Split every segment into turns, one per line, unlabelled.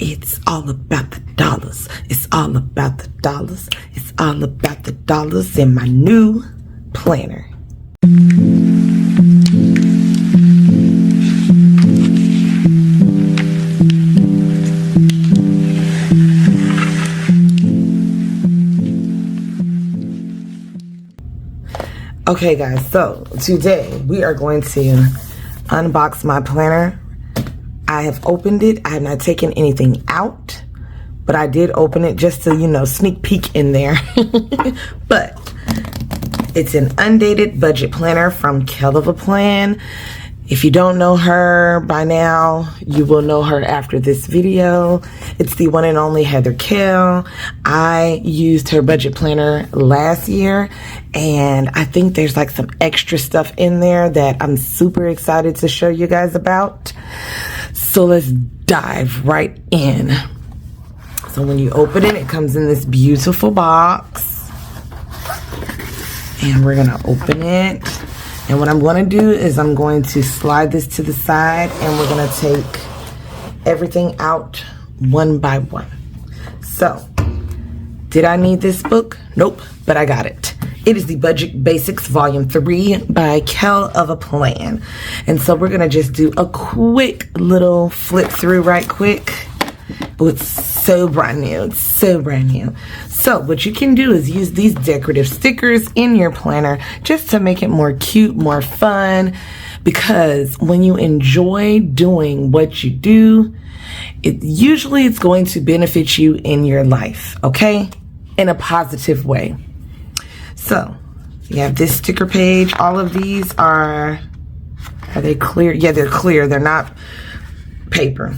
It's all about the dollars. It's all about the dollars. It's all about the dollars in my new planner. Okay guys, so today we are going to unbox my planner. I have opened it. I have not taken anything out, but I did open it just to, you know, sneak peek in there. But it's an undated budget planner from Kell of a Plan. If you don't know her by now, you will know her after this video. It's the one and only Heather Kell. I used her budget planner last year, and I think there's like some extra stuff in there that I'm super excited to show you guys about. So let's dive right in. So when you open it, it comes in this beautiful box. And we're gonna open it. And what I'm going to do is I'm going to slide this to the side, and we're going to take everything out one by one. So, did I need this book? Nope, but I got it. It is the Budget Basics Volume 3 by Kell of a Plan. And so we're going to just do a quick little flip through right quick. Oh, it's so brand new. It's so brand new. So what you can do is use these decorative stickers in your planner just to make it more cute, more fun. Because when you enjoy doing what you do, it's going to benefit you in your life, okay? In a positive way. So you have this sticker page. All of these are they clear? Yeah, they're clear. They're not paper.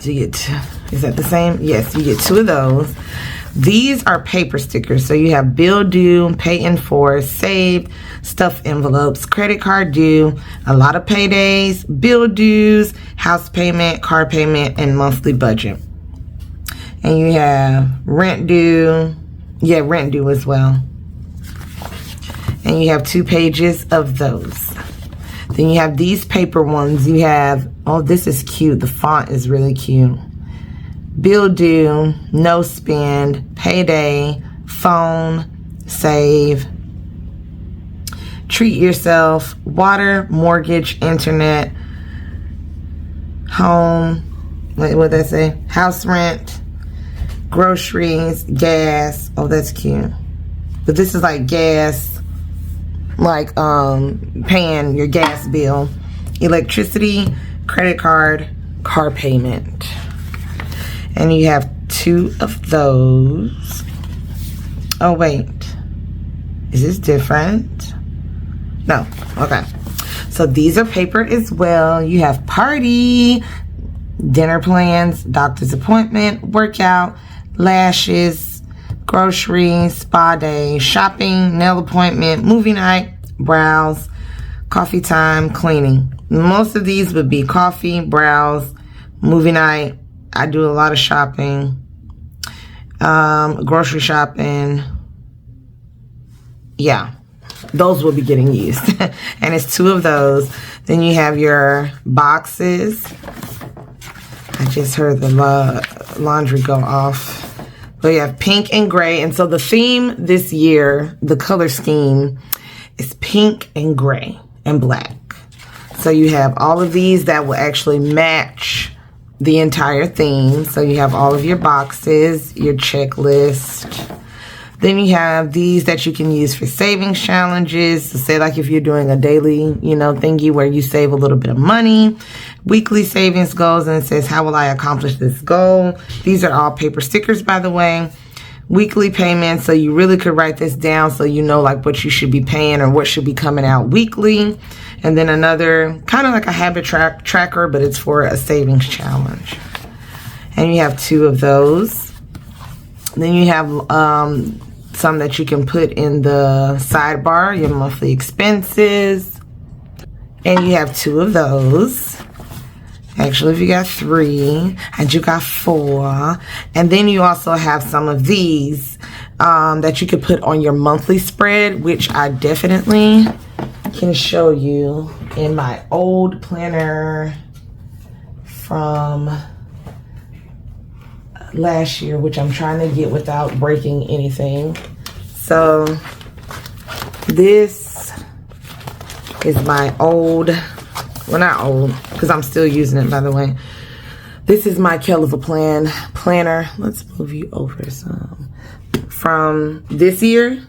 So you get, is that the same? Yes, you get 2 of those. These are paper stickers. So you have bill due, pay in full, saved, stuffed envelopes, credit card due, a lot of paydays, bill dues, house payment, car payment, and monthly budget. And you have rent due. Yeah, rent due as well. And you have 2 pages of those. Then you have these paper ones. You have, oh, this is cute. The font is really cute. Bill due, no spend, payday, phone, save, treat yourself, water, mortgage, internet, home, what did I say? House rent, groceries, gas. Oh, that's cute. But this is like gas, like paying your gas bill, electricity, credit card, car payment. And you have 2 of those. Oh wait, is this different? No. Okay, so these are paper as well. You have party, dinner plans, doctor's appointment, workout, lashes, groceries, spa day, shopping, nail appointment, movie night, browse, coffee time, cleaning. Most of these would be coffee, browse, movie night. I do a lot of shopping, grocery shopping. Yeah, those will be getting used. And it's 2 of those. Then you have your boxes. I just heard the laundry go off. So you have pink and gray. And so the theme this year, the color scheme, is pink and gray and black. So you have all of these that will actually match the entire theme. So you have all of your boxes, your checklist. Then you have these that you can use for savings challenges. So say like if you're doing a daily, you know, thingy where you save a little bit of money. Weekly savings goals, and it says, how will I accomplish this goal? These are all paper stickers, by the way. Weekly payments, so you really could write this down so you know like what you should be paying or what should be coming out weekly. And then another, kind of like a habit tracker, but it's for a savings challenge. And you have 2 of those. Then you have some that you can put in the sidebar, your monthly expenses. And you have 2 of those. Actually, if you got 3, and you got 4. And then you also have some of these that you could put on your monthly spread, which I definitely can show you in my old planner from last year, which I'm trying to get without breaking anything. So this is my old, well, not old, because I'm still using it, by the way. This is my Kell of a planner. Let's move you over some. From this year,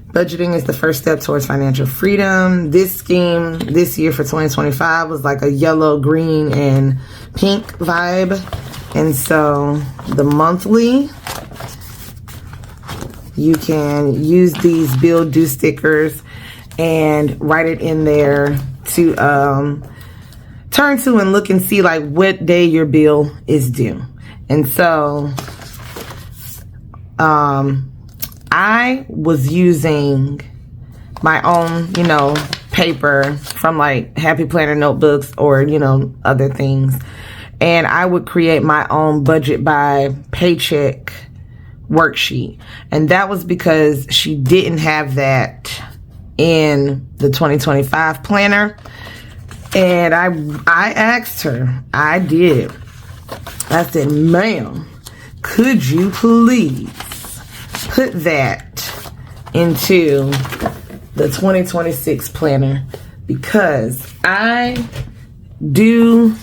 budgeting is the first step towards financial freedom. This scheme this year for 2025 was like a yellow, green, and pink vibe. And so the monthly, you can use these bill due stickers and write it in there to turn to and look and see like what day your bill is due. And so I was using my own, you know, paper from like Happy Planner notebooks or, you know, other things. And I would create my own budget by paycheck worksheet. And that was because she didn't have that in the 2025 planner. And I asked her, I did. I said, ma'am, could you please put that into the 2026 planner? Because I do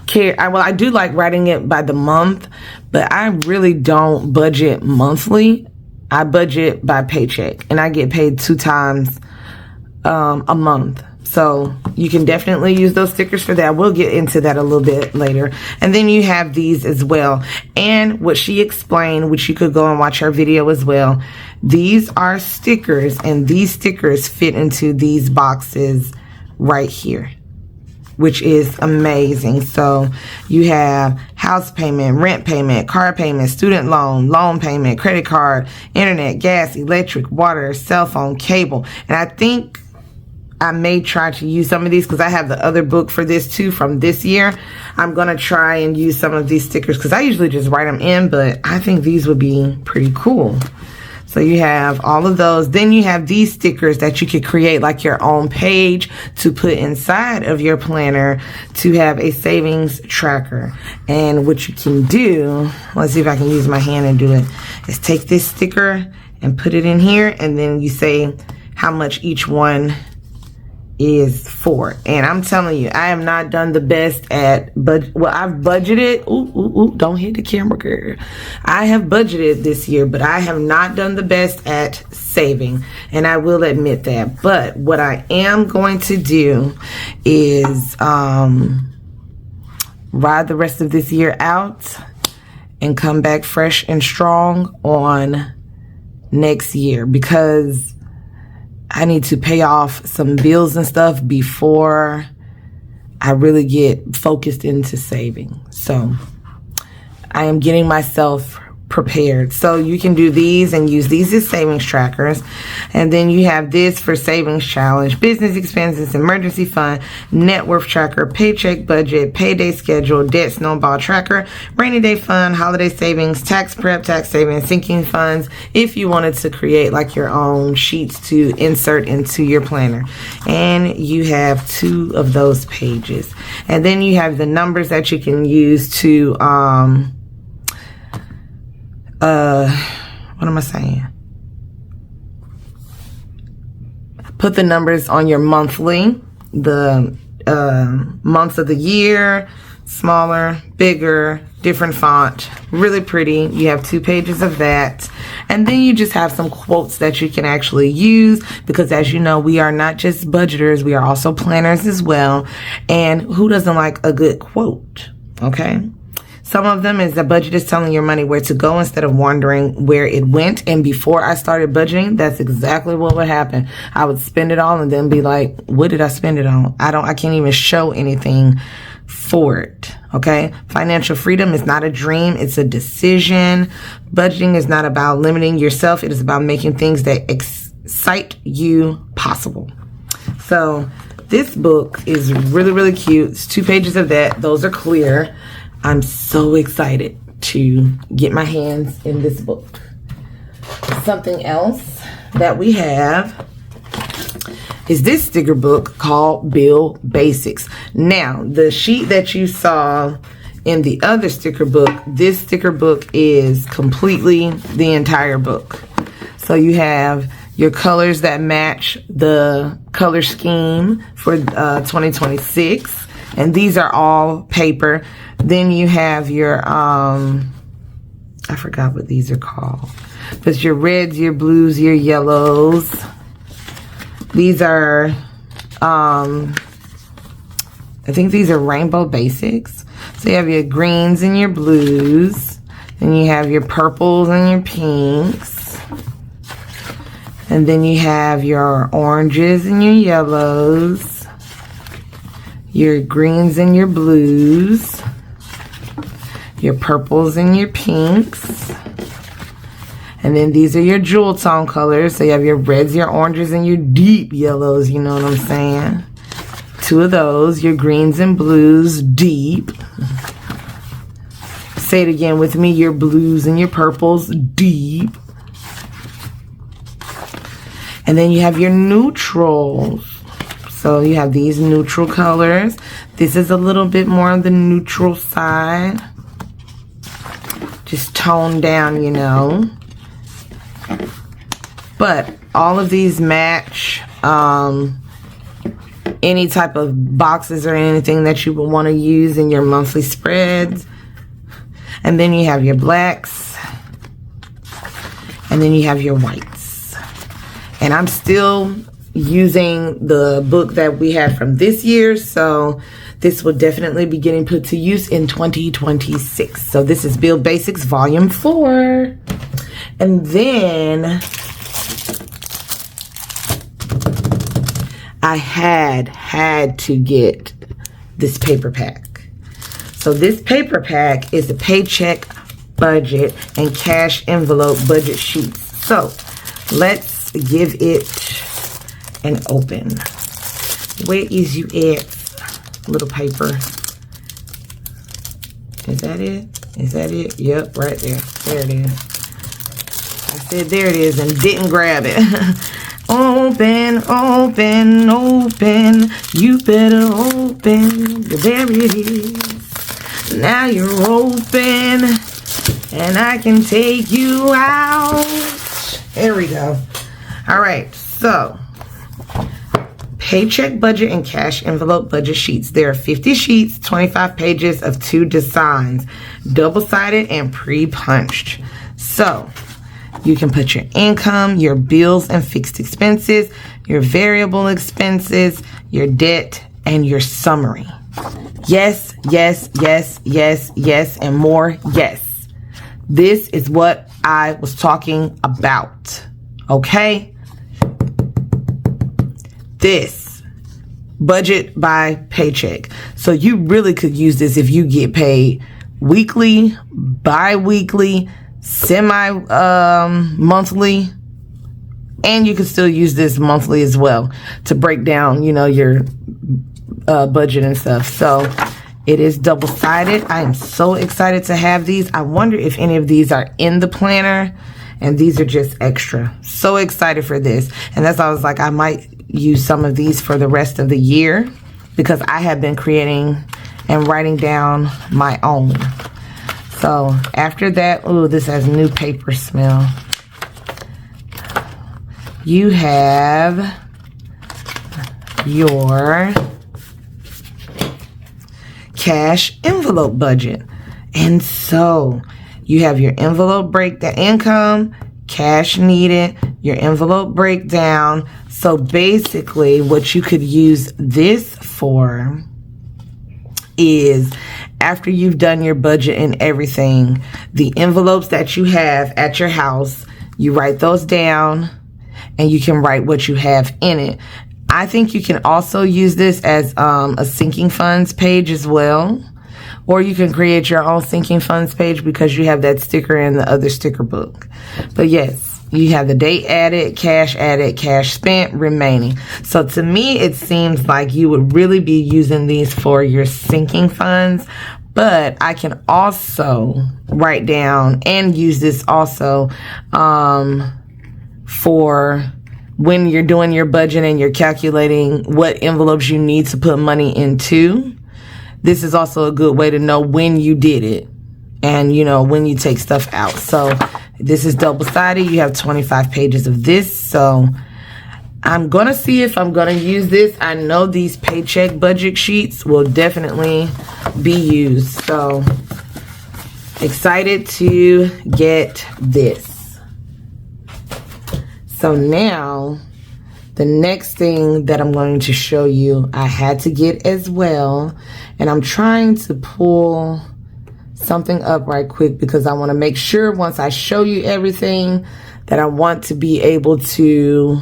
care. I do like writing it by the month, but I really don't budget monthly. I budget by paycheck, and I get paid 2 times a month. So you can definitely use those stickers for that. We'll get into that a little bit later. And then you have these as well. And what she explained, which you could go and watch her video as well. These are stickers, and these stickers fit into these boxes right here, which is amazing. So you have house payment, rent payment, car payment, student loan, loan payment, credit card, internet, gas, electric, water, cell phone, cable. And I think I may try to use some of these because I have the other book for this too from this year. I'm going to try and use some of these stickers because I usually just write them in, but I think these would be pretty cool. So you have all of those. Then you have these stickers that you could create like your own page to put inside of your planner to have a savings tracker. And what you can do, let's see if I can use my hand and do it, is take this sticker and put it in here, and then you say how much each one is for. And I'm telling you, I have not done the best at I've budgeted. Don't hit the camera, girl. I have budgeted this year, but I have not done the best at saving, and I will admit that. But what I am going to do is ride the rest of this year out and come back fresh and strong on next year, because I need to pay off some bills and stuff before I really get focused into saving. So I am getting myself prepared. So you can do these and use these as savings trackers. And then you have this for savings challenge, business expenses, emergency fund, net worth tracker, paycheck budget, payday schedule, debt snowball tracker, rainy day fund, holiday savings, tax prep, tax savings, sinking funds, if you wanted to create like your own sheets to insert into your planner. And you have 2 of those pages. And then you have the numbers that you can use to what am I saying? Put the numbers on your monthly, the months of the year, smaller, bigger, different font, really pretty. You have 2 pages of that. And then you just have some quotes that you can actually use, because as you know, we are not just budgeters, we are also planners as well. And who doesn't like a good quote? Okay. Some of them is the budget is telling your money where to go instead of wondering where it went. And before I started budgeting, that's exactly what would happen. I would spend it all and then be like, what did I spend it on? I can't even show anything for it. Okay. Financial freedom is not a dream. It's a decision. Budgeting is not about limiting yourself. It is about making things that excite you possible. So this book is really, really cute. It's 2 pages of that. Those are clear. I'm so excited to get my hands in this book. Something else that we have is this sticker book called Bill Basics. Now, the sheet that you saw in the other sticker book, this sticker book is completely the entire book. So you have your colors that match the color scheme for 2026. And these are all paper. Then you have your, I forgot what these are called. But your reds, your blues, your yellows. These are, I think these are rainbow basics. So you have your greens and your blues. Then you have your purples and your pinks. And then you have your oranges and your yellows. Your greens and your blues. Your purples and your pinks. And then these are your jewel tone colors. So you have your reds, your oranges, and your deep yellows. You know what I'm saying? 2 of those. Your greens and blues, deep. Say it again with me. Your blues and your purples, deep. And then you have your neutrals. So you have these neutral colors. This is a little bit more on the neutral side. Just toned down, you know. But all of these match any type of boxes or anything that you would want to use in your monthly spreads. And then you have your blacks. And then you have your whites. And I'm still using the book that we had from this year. So this will definitely be getting put to use in 2026. So this is Build Basics Volume 4. And then I had to get this paper pack. So this paper pack is a paycheck, budget, and cash envelope budget sheets. So let's give it an open. Where is you at, little paper? Is that it? Is that it? Yep, right there. There it is. I said there it is and didn't grab it. Open, open, open. You better open. There it is. Now you're open. And I can take you out. There we go. All right, so paycheck, budget, and cash envelope budget sheets. There are 50 sheets, 25 pages of 2 designs, double-sided and pre-punched. So you can put your income, your bills and fixed expenses, your variable expenses, your debt, and your summary. Yes, yes, yes, yes, yes, and more yes. This is what I was talking about. Okay? This. Budget by paycheck. So you really could use this if you get paid weekly, bi-weekly, monthly, and you can still use this monthly as well to break down, you know, your budget and stuff. So it is double-sided. I am so excited to have these. I wonder if any of these are in the planner, and these are just extra. So excited for this. And that's why I was like, I might use some of these for the rest of the year, because I have been creating and writing down my own. So after that, ooh, this has new paper smell. You have your cash envelope budget. And so you have your envelope breakdown, income, cash needed, your envelope breakdown. So basically what you could use this for is, after you've done your budget and everything, the envelopes that you have at your house, you write those down and you can write what you have in it. I think you can also use this as a sinking funds page as well. Or you can create your own sinking funds page because you have that sticker in the other sticker book. But yes, you have the date added, cash spent, remaining. So to me, it seems like you would really be using these for your sinking funds. But I can also write down and use this also for when you're doing your budget and you're calculating what envelopes you need to put money into. this is also a good way to know when you did it and, you know, when you take stuff out. So this is double-sided. You have 25 pages of this. So I'm going to see if I'm going to use this. I know these paycheck budget sheets will definitely be used. So excited to get this. So now the next thing that I'm going to show you, I had to get as well. And I'm trying to pull something up right quick because I want to make sure once I show you everything that I want to be able to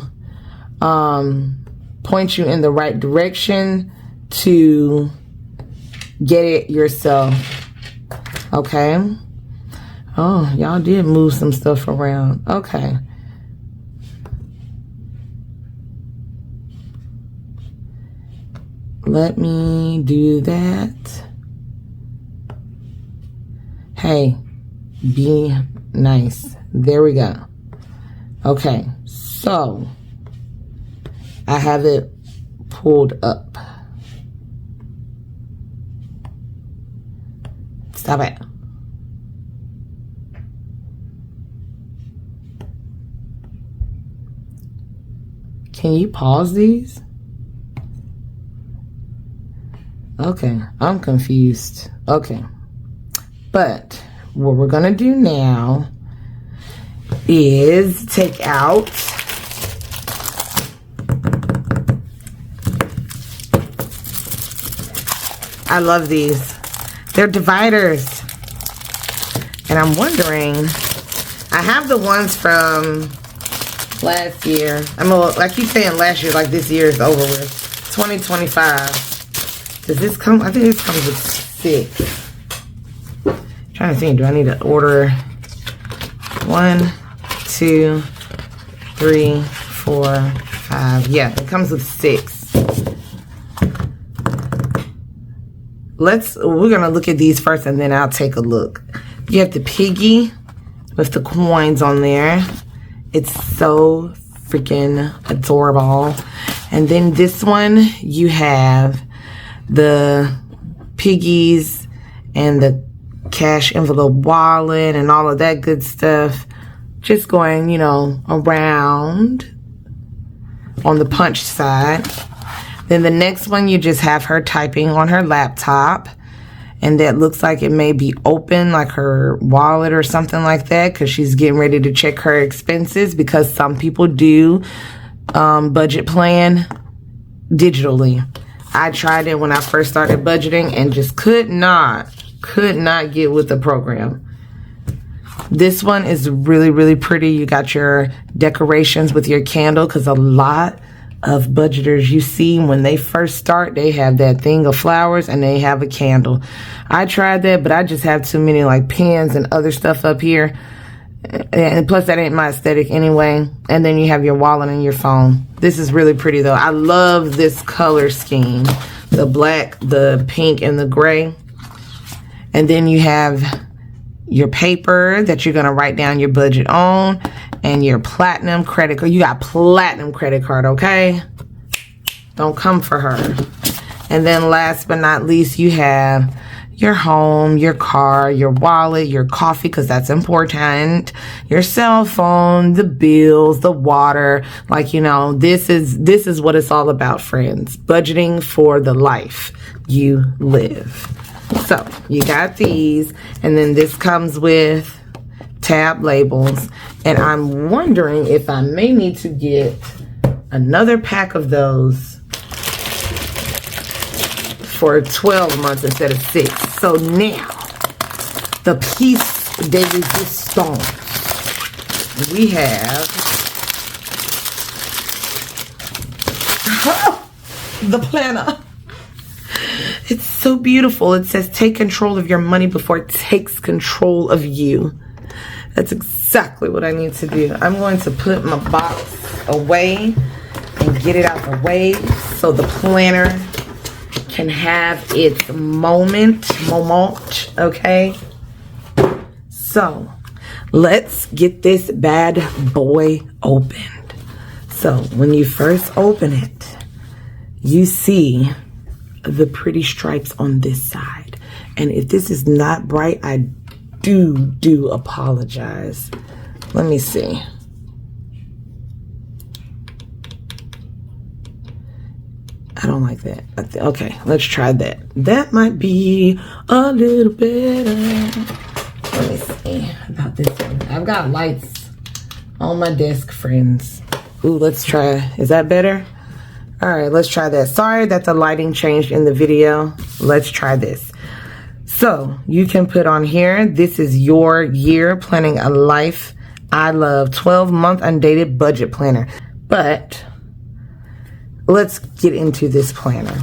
point you in the right direction to get it yourself. Okay. Oh, y'all did move some stuff around. Okay. Let me do that. Hey, be nice. There we go. Okay, so I have it pulled up. Stop it. Can you pause these? Okay, I'm confused. Okay. But what we're going to do now is take out I love these. They're dividers. And I'm wondering, I have the ones from last year. I keep saying last year like this year is over with. 2025. Does this come? I think this comes with 6. Trying to think, do I need to order 1, 2, 3, 4, 5? Yeah, it comes with 6. We're gonna look at these first and then I'll take a look. You have the piggy with the coins on there. It's so freaking adorable. And then this one, you have the piggies and the cash envelope wallet and all of that good stuff, just going, you know, around on the punch side. Then the next one, you just have her typing on her laptop, and that looks like it may be open, like her wallet or something like that, because she's getting ready to check her expenses, because some people do budget plan digitally. I tried it when I first started budgeting and just could not get with the program. This one is really, really pretty. You got your decorations with your candle, because a lot of budgeters you see when they first start, they have that thing of flowers and they have a candle. I tried that, but I just have too many like pens and other stuff up here. And plus that ain't my aesthetic anyway. And then you have your wallet and your phone. This is really pretty though. I love this color scheme. The black, the pink, and the gray. And then you have your paper that you're going to write down your budget on, and your platinum credit card. You got platinum credit card, okay? Don't come for her. And then last but not least, you have your home, your car, your wallet, your coffee, because that's important, your cell phone, the bills, the water. Like, you know, this is what it's all about, friends. Budgeting for the life you live. So you got these, and then this comes with tab labels, and I'm wondering if I may need to get another pack of those for 12 months instead of 6. So now, the piece de resistance. We have the planner. It's so beautiful. It says, take control of your money before it takes control of you. That's exactly what I need to do. I'm going to put my box away and get it out the way so the planner can have its moment, okay? So, let's get this bad boy opened. So, when you first open it, you see the pretty stripes on this side. And if this is not bright, I do apologize. Let me see. I don't like that. Okay, let's try that. That might be a little better. Let me see about this one. I've got lights on my desk, friends. Ooh, let's try. Is that better? All right, let's try that. Sorry that the lighting changed in the video. Let's try this. So you can put on here, this is your year planning a life I love 12-month undated budget planner. But let's get into this planner.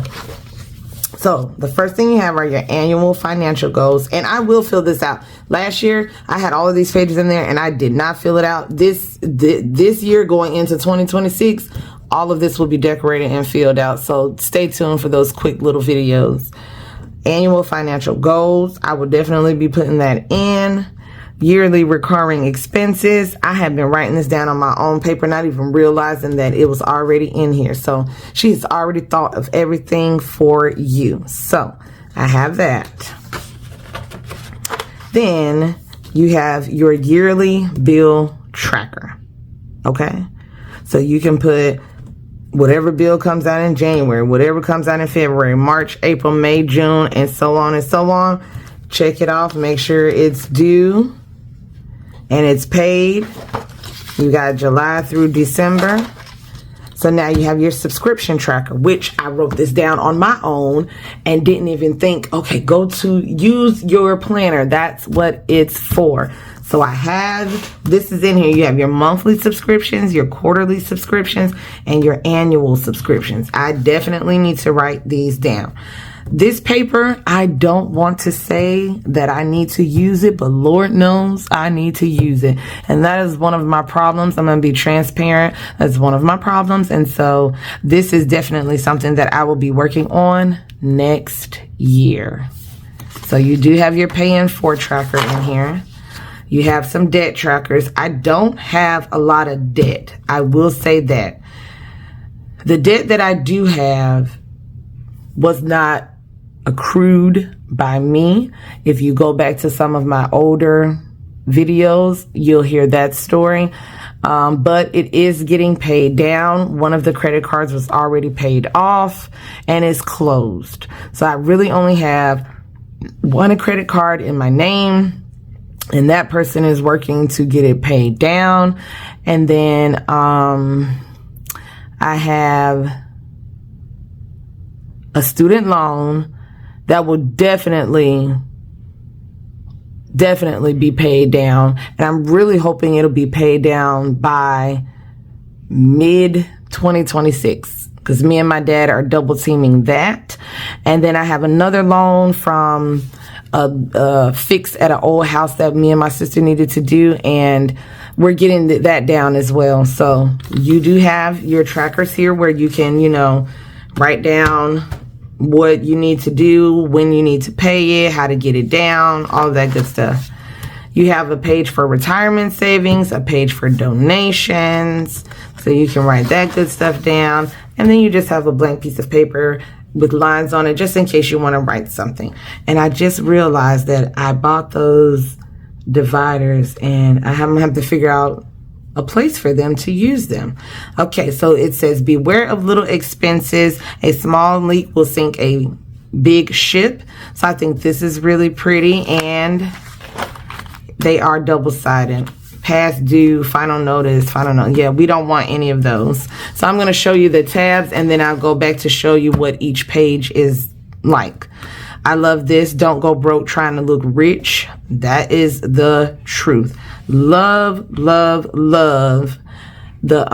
So the first thing you have are your annual financial goals, and I will fill this out. Last year I had all of these pages in there and I did not fill it out. This year going into 2026, all of this will be decorated and filled out. So stay tuned for those quick little videos. Annual financial goals, I will definitely be putting that in. Yearly recurring expenses, I have been writing this down on my own paper, not even realizing that it was already in here. So she's already thought of everything for you. So I have that. Then you have your yearly bill tracker. Okay, so you can put whatever bill comes out in January, whatever comes out in February, March, April, May, June, and so on and so on. Check it off, make sure it's due and it's paid. You got July through December. So now you have your subscription tracker, which I wrote this down on my own and didn't even think, okay, go to use your planner. That's what it's for. So I have, this is in here. You have your monthly subscriptions, your quarterly subscriptions, and your annual subscriptions. I definitely need to write these down. This paper, I don't want to say that I need to use it, but Lord knows I need to use it. And that is one of my problems. I'm going to be transparent. That's one of my problems. And so this is definitely something that I will be working on next year. So you do have your pay in for tracker in here. You have some debt trackers. I don't have a lot of debt. I will say that. The debt that I do have was not accrued by me. If you go back to some of my older videos, you'll hear that story. But it is getting paid down. One of the credit cards was already paid off and is closed. So I really only have one credit card in my name. And that person is working to get it paid down. And then I have a student loan that will definitely be paid down. And I'm really hoping it'll be paid down by mid-2026. Because me and my dad are double teaming that. And then I have another loan from a fix at an old house that me and my sister needed to do, and we're getting that down as well. So you do have your trackers here where you can, write down what you need to do, when you need to pay it, how to get it down, all that good stuff. You have a page for retirement savings, a page for donations, so you can write that good stuff down. And then you just have a blank piece of paper with lines on it, just in case you want to write something. And I just realized that I bought those dividers and I have to figure out a place for them to use them. Okay, so it says, beware of little expenses. A small leak will sink a big ship. So I think this is really pretty, and they are double-sided. Past due, final notice, final notice. Yeah, we don't want any of those. So I'm going to show you the tabs, and then I'll go back to show you what each page is like. I love this. Don't go broke trying to look rich. That is the truth. Love, love, love the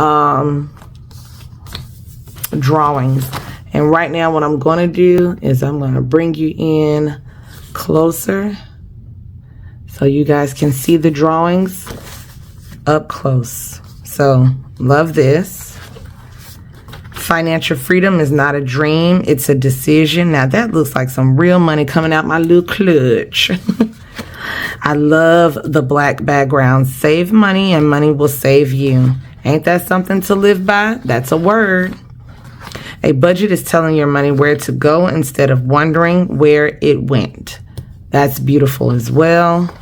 drawings. And right now what I'm going to do is I'm going to bring you in closer so you guys can see the drawings up close. So love this. Financial freedom is not a dream, it's a decision. Now that looks like some real money coming out my little clutch. I love the black background. Save money and money will save you. Ain't that something to live by? That's a word. A budget is telling your money where to go instead of wondering where it went. That's beautiful as well.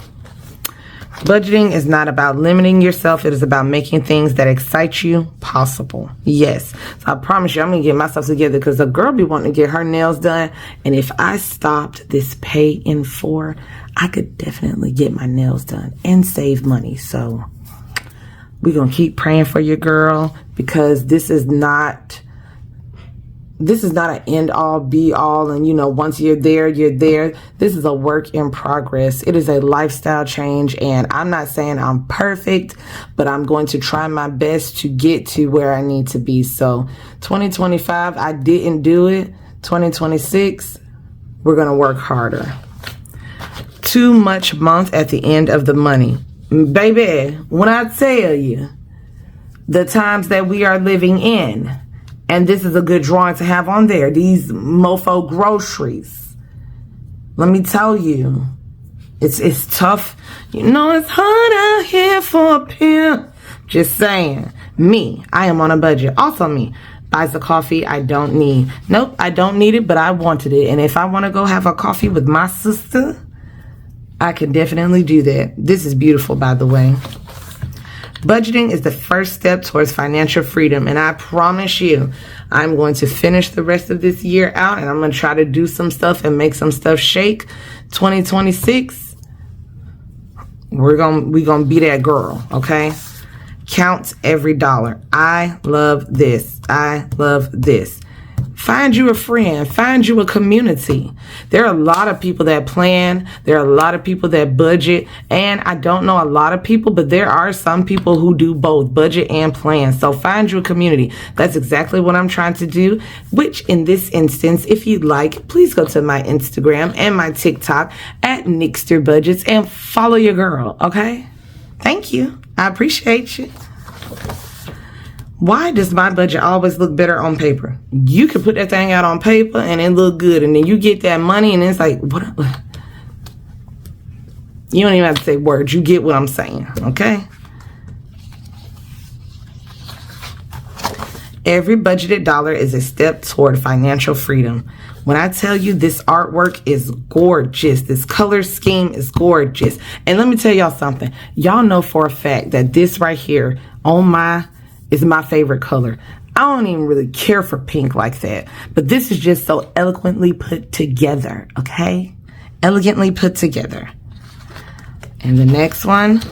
Budgeting is not about limiting yourself. It is about making things that excite you possible. Yes. So I promise you, I'm going to get myself together because a girl be wanting to get her nails done. And if I stopped this pay in 4, I could definitely get my nails done and save money. So we're going to keep praying for your girl because this is not an end all be all. And, you know, once you're there, you're there. This is a work in progress. It is a lifestyle change. And I'm not saying I'm perfect, but I'm going to try my best to get to where I need to be. So 2025, I didn't do it. 2026, we're going to work harder. Too much month at the end of the money. Baby, when I tell you the times that we are living in, and this is a good drawing to have on there, these mofo groceries. Let me tell you, it's tough. You know it's hard out here for a pimp. Just saying. Me, I am on a budget. Also me, buys the coffee I don't need. Nope, I don't need it, but I wanted it. And if I want to go have a coffee with my sister, I can definitely do that. This is beautiful, by the way. Budgeting is the first step towards financial freedom. And I promise you, I'm going to finish the rest of this year out and I'm going to try to do some stuff and make some stuff shake. 2026, we're going to be that girl, okay? Count every dollar. I love this. I love this. Find you a friend. Find you a community. There are a lot of people that plan. There are a lot of people that budget. And I don't know a lot of people, but there are some people who do both budget and plan. So find you a community. That's exactly what I'm trying to do, which in this instance, if you'd like, please go to my Instagram and my TikTok at Nixter Budgets and follow your girl, okay? Thank you. I appreciate you. Why does my budget always look better on paper? You can put that thing out on paper and it look good. And then you get that money and it's like, what? You don't even have to say words. You get what I'm saying, okay? Every budgeted dollar is a step toward financial freedom. When I tell you this artwork is gorgeous, this color scheme is gorgeous. And let me tell y'all something. Y'all know for a fact that this right here is my favorite color. I don't even really care for pink like that. But this is just so eloquently put together, okay? Elegantly put together. And the next one.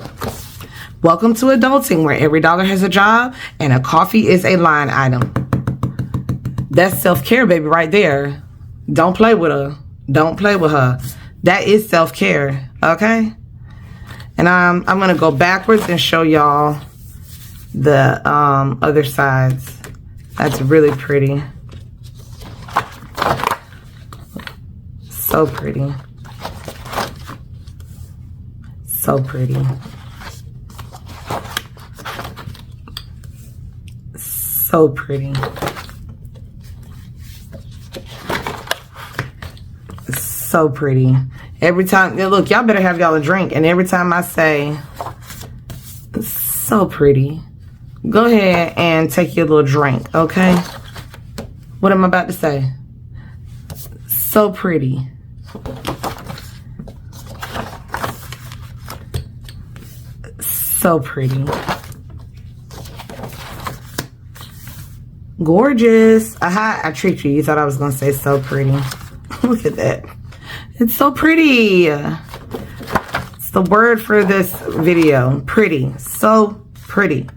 Welcome to adulting, where every dollar has a job and a coffee is a line item. That's self-care, baby, right there. Don't play with her. Don't play with her. That is self-care, okay? And I'm going to go backwards and show y'all the other sides. That's really pretty. So pretty. So pretty. So pretty. So pretty. Every time, look, y'all better have y'all a drink. And every time I say, so pretty, go ahead and take your little drink, okay? What am I about to say? So pretty. So pretty. Gorgeous. Aha, I tricked you. You thought I was going to say so pretty. Look at that. It's so pretty. It's the word for this video. Pretty. So pretty.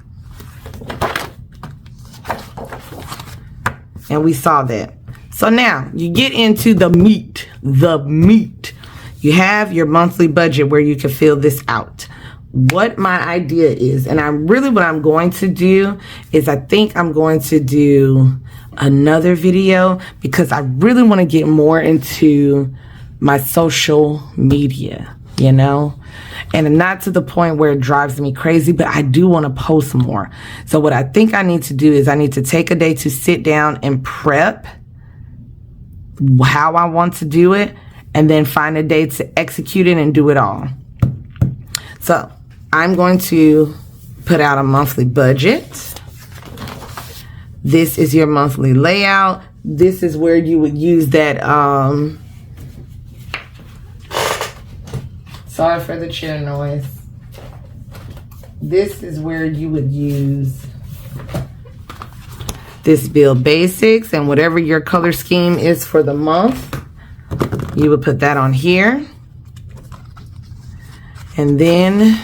And we saw that. So now you get into the meat. The meat. You have your monthly budget where you can fill this out. What my idea is, and what I'm going to do is I think I'm going to do another video because I really want to get more into my social media, you know, and not to the point where it drives me crazy, but I do want to post more. So what I think I need to do is I need to take a day to sit down and prep how I want to do it and then find a day to execute it and do it all. So I'm going to put out a monthly budget. This is your monthly layout. This is where you would use that, sorry for the chair noise. This is where you would use this Build Basics, and whatever your color scheme is for the month, you would put that on here. And then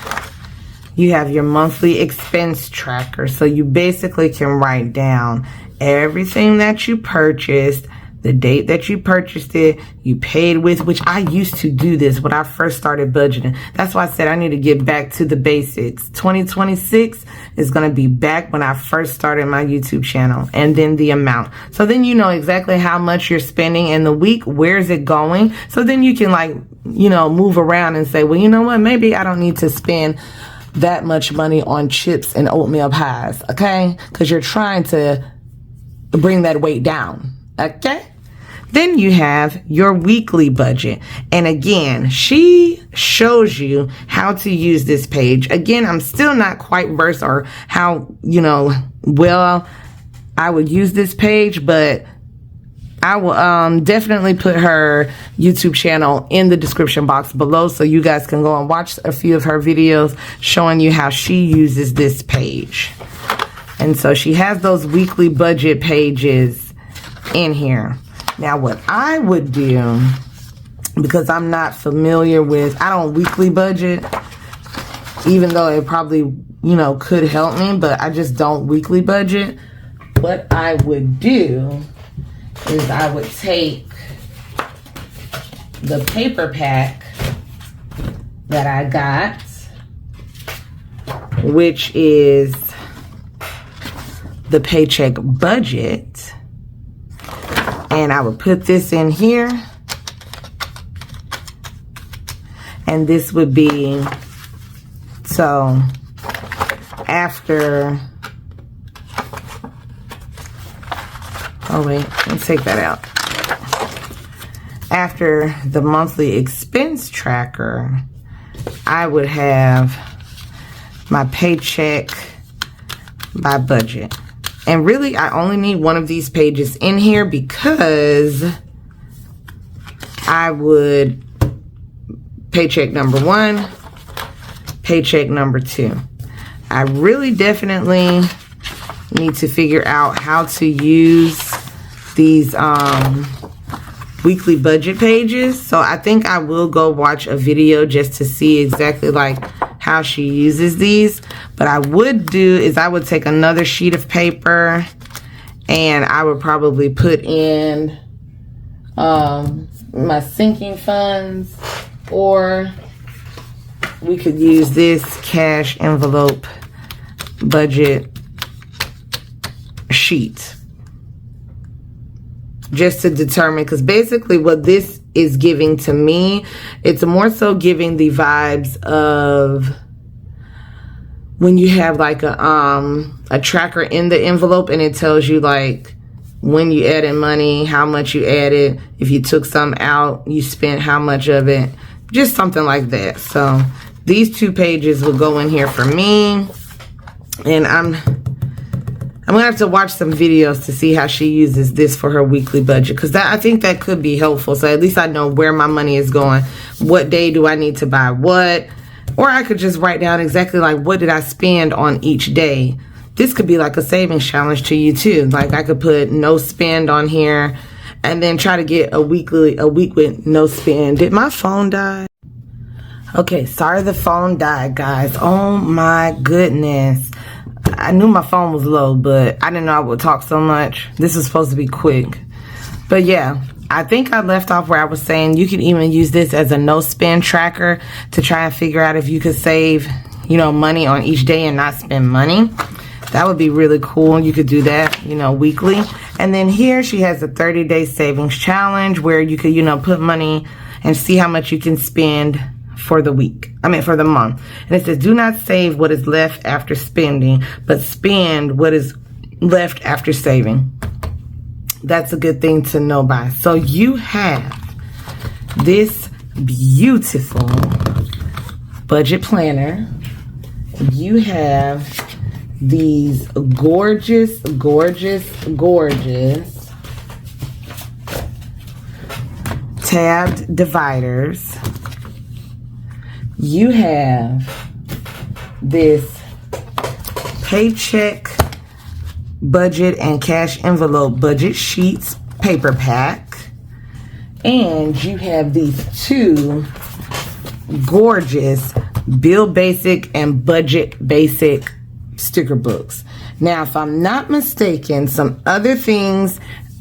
you have your monthly expense tracker. So you basically can write down everything that you purchased, the date that you purchased it, you paid with, which I used to do this when I first started budgeting. That's why I said I need to get back to the basics. 2026 is going to be back when I first started my YouTube channel, and then the amount. So then you know exactly how much you're spending in the week, where's it going. So then you can, like, you know, move around and say, well, you know what, maybe I don't need to spend that much money on chips and oatmeal pies, okay? Because you're trying to bring that weight down, okay? Then you have your weekly budget. And again, she shows you how to use this page. Again, I'm still not quite versed or how, you know, well I would use this page, but I will definitely put her YouTube channel in the description box below so you guys can go and watch a few of her videos showing you how she uses this page. And so she has those weekly budget pages in here. Now what I would do, because I'm not familiar with, I don't weekly budget, even though it probably, you know, could help me, but I just don't weekly budget. What I would do is I would take the paper pack that I got, which is the paycheck budget, and I would put this in here, and this would be, so after, oh wait, let's take that out. After the monthly expense tracker, I would have my paycheck by budget. And really, I only need one of these pages in here because I would paycheck number 1, paycheck number 2. I really definitely need to figure out how to use these weekly budget pages. So I think I will go watch a video just to see exactly like how she uses these. But I would do is I would take another sheet of paper and I would probably put in my sinking funds, or we could use this cash envelope budget sheet just to determine, because basically what this is giving to me, it's more so giving the vibes of when you have like a tracker in the envelope and it tells you like when you added money, how much you added, if you took some out, you spent how much of it, just something like that. So these 2 pages will go in here for me, and I'm gonna have to watch some videos to see how she uses this for her weekly budget, because I think that could be helpful. So at least I know where my money is going, what day do I need to buy what, or I could just write down exactly like what did I spend on each day. This could be like a savings challenge to you too. Like I could put no spend on here and then try to get a week with no spend. Did my phone die? Okay, sorry the phone died, guys. Oh my goodness. I knew my phone was low, but I didn't know I would talk so much. This is supposed to be quick. But yeah, I think I left off where I was saying you can even use this as a no spend tracker to try and figure out if you could save, you know, money on each day and not spend money. That would be really cool. You could do that, you know, weekly. And then here she has a 30-day savings challenge where you could, you know, put money and see how much you can spend for the week. I mean, for the month. And it says, do not save what is left after spending, but spend what is left after saving. That's a good thing to know by. So you have this beautiful budget planner. You have these gorgeous tabbed dividers. You have this paycheck, budget, and cash envelope budget sheets paper pack. And you have these two gorgeous Bill Basic and Budget Basic sticker books. Now, if I'm not mistaken, some other things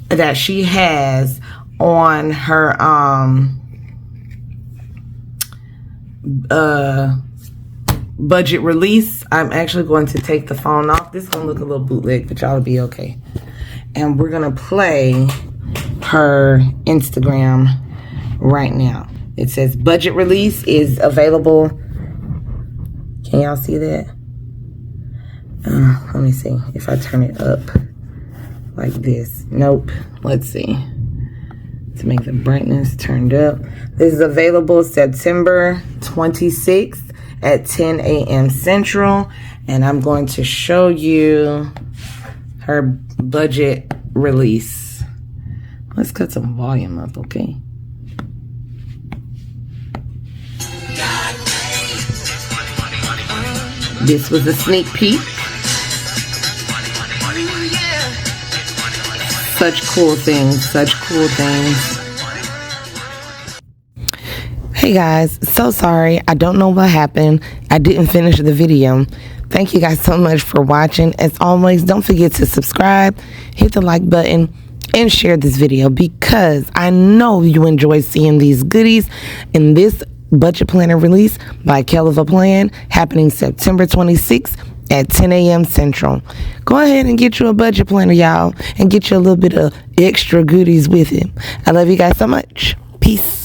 that she has on her budget release, I'm actually going to take the phone off. This is going to look a little bootleg, but y'all will be okay. And we're going to play her Instagram right now. It says budget release is available. Can y'all see that? Let me see if I turn it up like this. Nope. Let's see. To make the brightness turned up. This is available September 26th at 10 a.m. Central. And I'm going to show you her budget release. Let's cut some volume up, okay? This was a sneak peek. Such cool things, such cool things. Hey guys, so sorry. I don't know what happened. I didn't finish the video. Thank you guys so much for watching. As always, don't forget to subscribe, hit the like button, and share this video because I know you enjoy seeing these goodies in this budget planner release by Kell of a Plan happening September 26th at 10 a.m. Central. Go ahead and get you a budget planner, y'all, and get you a little bit of extra goodies with it. I love you guys so much. Peace.